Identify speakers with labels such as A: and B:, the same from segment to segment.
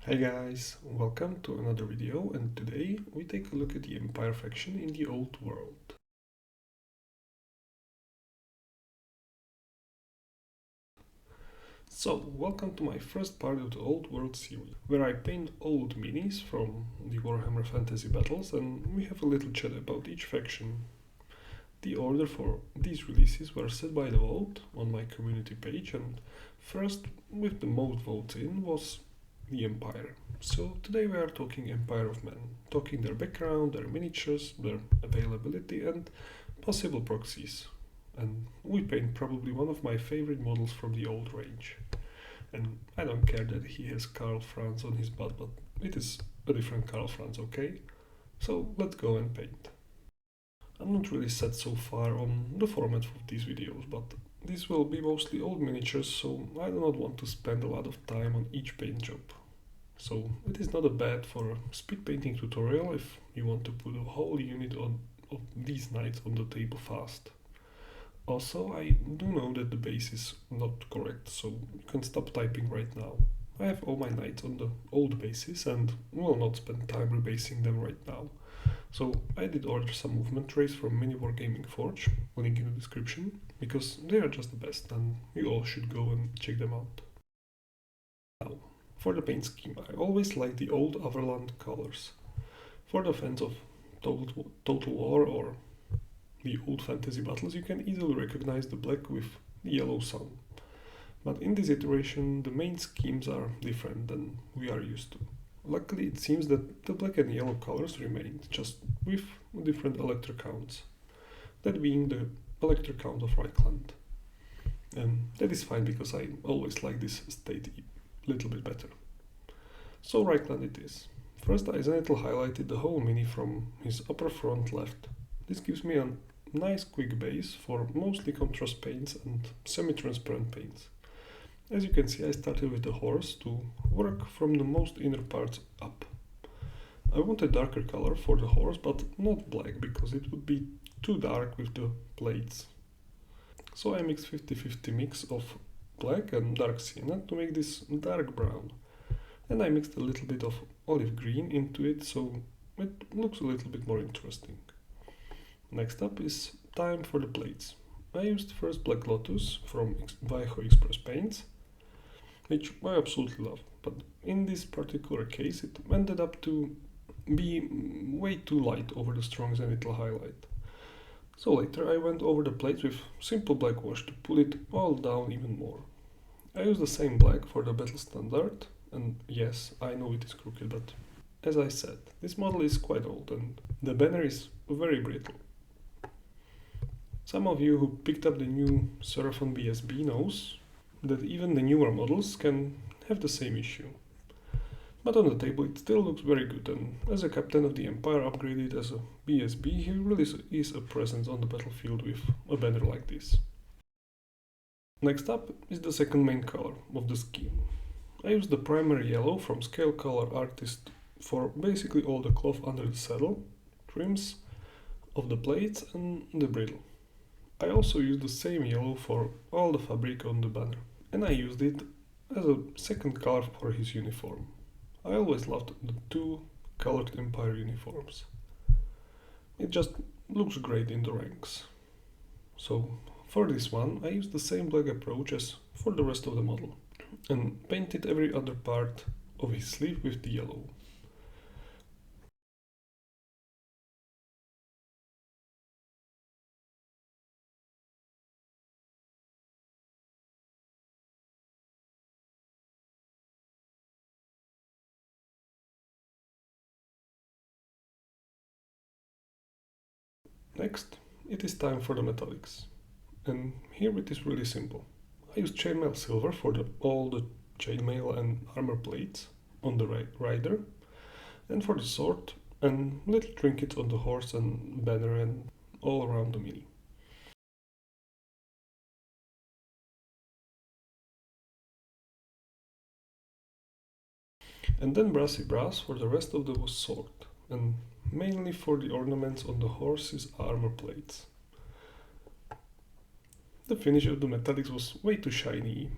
A: Hey guys, welcome to another video, and today we take a look at the Empire faction in the Old World. So, welcome to my first part of the Old World series, where I paint old minis from the Warhammer Fantasy battles, and we have a little chat about each faction. The order for these releases were set by the vote on my community page, and first, with the most votes in, was the Empire. So today we are talking Empire of Men, talking their background, their miniatures, their availability and possible proxies. And we paint probably one of my favorite models from the old range. And I don't care that he has Karl Franz on his butt, but it is a different Karl Franz, okay? So let's go and paint. I'm not really set so far on the format of these videos, but these will be mostly old miniatures, so I do not want to spend a lot of time on each paint job. So it is not a bad for a speed painting tutorial if you want to put a whole unit of these knights on the table fast. Also, I do know that the base is not correct, so you can stop typing right now. I have all my knights on the old bases and will not spend time rebasing them right now. So I did order some movement trays from Miniwargaming Forge, link in the description, because they are just the best and you all should go and check them out. Now, for the paint scheme, I always like the old Overland colors. For the fans of Total War or the old fantasy battles, you can easily recognize the black with the yellow sun. But in this iteration, the main schemes are different than we are used to. Luckily, it seems that the black and yellow colors remained, just with different electro counts. That being the electro count of Reichland. And that is fine because I always like this state a little bit better. So Reichland it is. First, Eisenethel highlighted the whole mini from his upper front left. This gives me a nice quick base for mostly contrast paints and semi-transparent paints. As you can see, I started with the horse to work from the most inner parts up. I want a darker color for the horse, but not black because it would be too dark with the plates. So I mixed 50-50 mix of black and dark sienna to make this dark brown. And I mixed a little bit of olive green into it so it looks a little bit more interesting. Next up is time for the plates. I used first Black Lotus from Viho Express Paints, which I absolutely love, but in this particular case it ended up to be way too light over the strong zenithal highlight. So later I went over the plates with simple black wash to pull it all down even more. I used the same black for the battle standard, and yes, I know it is crooked, but as I said, this model is quite old and the banner is very brittle. Some of you who picked up the new Seraphon BSB knows that even the newer models can have the same issue. But on the table it still looks very good, and as a captain of the Empire upgraded as a BSB, he really is a presence on the battlefield with a banner like this. Next up is the second main color of the scheme. I used the primary yellow from Scale Color Artist for basically all the cloth under the saddle, trims of the plates and the bridle. I also used the same yellow for all the fabric on the banner, and I used it as a second color for his uniform. I always loved the two colored Empire uniforms. It just looks great in the ranks. So for this one I used the same black approach as for the rest of the model and painted every other part of his sleeve with the yellow. Next, it is time for the metallics. And here it is really simple. I used chainmail silver for all the chainmail and armor plates on the rider, and for the sword and little trinkets on the horse and banner and all around the mini. And then brassy brass for the rest of the sword, and mainly for the ornaments on the horse's armor plates. The finish of the metallics was way too shiny,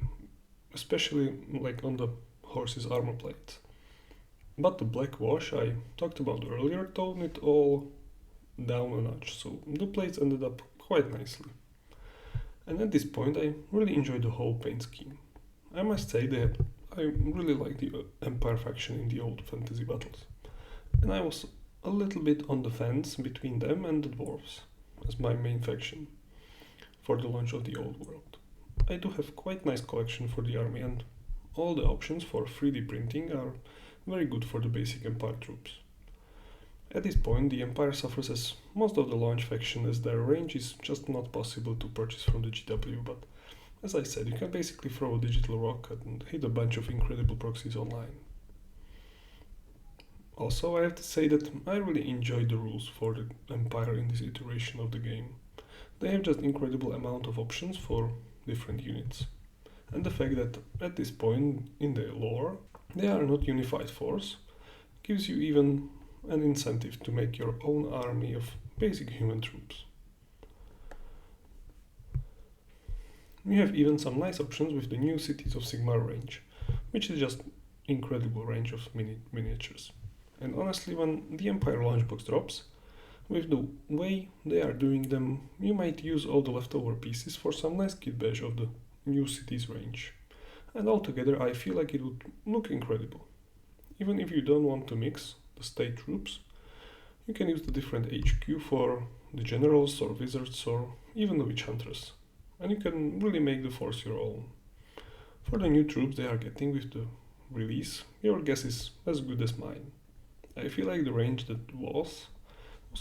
A: especially like on the horse's armor plate. But the black wash I talked about earlier toned it all down a notch, so the plates ended up quite nicely. And at this point I really enjoyed the whole paint scheme. I must say that I really like the Empire faction in the old fantasy battles. And I was a little bit on the fence between them and the dwarves as my main faction for the launch of the old world. I do have quite nice collection for the army, and all the options for 3D printing are very good for the basic Empire troops. At this point the Empire suffers as most of the launch faction, as their range is just not possible to purchase from the GW, but as I said, you can basically throw a digital rocket and hit a bunch of incredible proxies online. Also, I have to say that I really enjoyed the rules for the Empire in this iteration of the game. They have just incredible amount of options for different units. And the fact that at this point in the lore they are not unified force gives you even an incentive to make your own army of basic human troops. We have even some nice options with the new Cities of Sigmar range, which is just incredible range of miniatures. And honestly, when the Empire launch box drops, with the way they are doing them, you might use all the leftover pieces for some nice kit bash of the new cities range. And altogether I feel like it would look incredible. Even if you don't want to mix the state troops, you can use the different HQ for the generals or wizards or even the witch hunters. And you can really make the force your own. For the new troops they are getting with the release, your guess is as good as mine. I feel like the range that was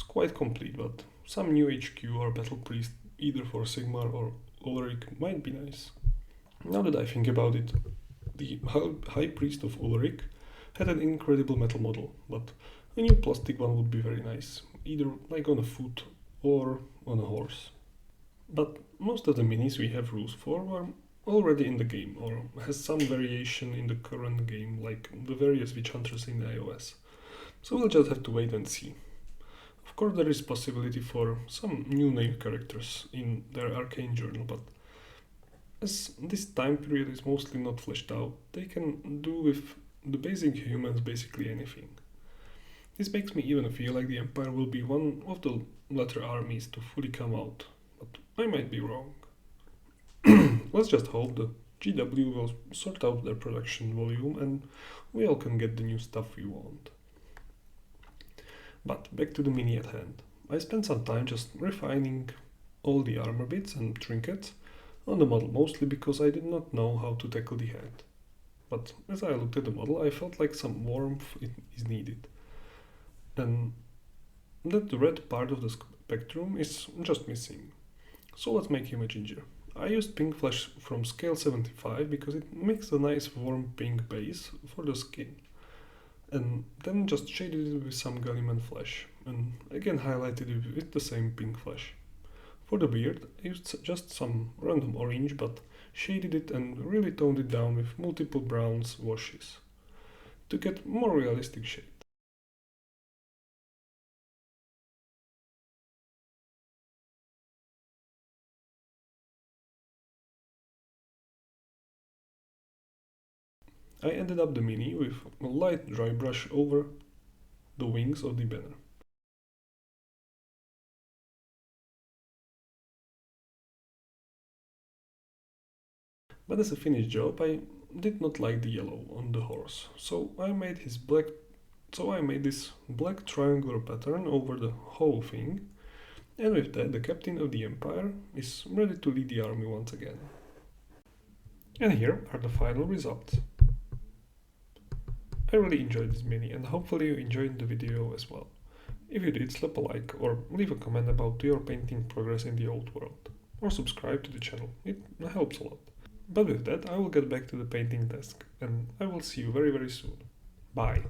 A: quite complete, but some new HQ or battle priest either for Sigmar or Ulrich might be nice. Now that I think about it, the High Priest of Ulrich had an incredible metal model, but a new plastic one would be very nice, either like on a foot or on a horse. But most of the minis we have rules for were already in the game or has some variation in the current game, like the various witch hunters in iOS. So we'll just have to wait and see. Of course there is possibility for some new name characters in their arcane journal, but as this time period is mostly not fleshed out, they can do with the basic humans basically anything. This makes me even feel like the Empire will be one of the latter armies to fully come out, but I might be wrong. Let's just hope the GW will sort out their production volume and we all can get the new stuff we want. But back to the mini at hand. I spent some time just refining all the armor bits and trinkets on the model, mostly because I did not know how to tackle the head. But as I looked at the model I felt like some warmth is needed. And that the red part of the spectrum is just missing. So let's make him a ginger. I used pink flesh from scale 75 because it makes a nice warm pink base for the skin. And then just shaded it with some Gallimian flesh, and again highlighted it with the same pink flesh. For the beard, I used just some random orange, but shaded it and really toned it down with multiple browns washes to get more realistic shade. I ended up the mini with a light dry brush over the wings of the banner. But as a finished job, I did not like the yellow on the horse, so I made this black triangular pattern over the whole thing, and with that the captain of the Empire is ready to lead the army once again. And here are the final results. I really enjoyed this mini and hopefully you enjoyed the video as well. If you did, slap a like or leave a comment about your painting progress in the old world. Or subscribe to the channel, it helps a lot. But with that I will get back to the painting task and I will see you very soon. Bye!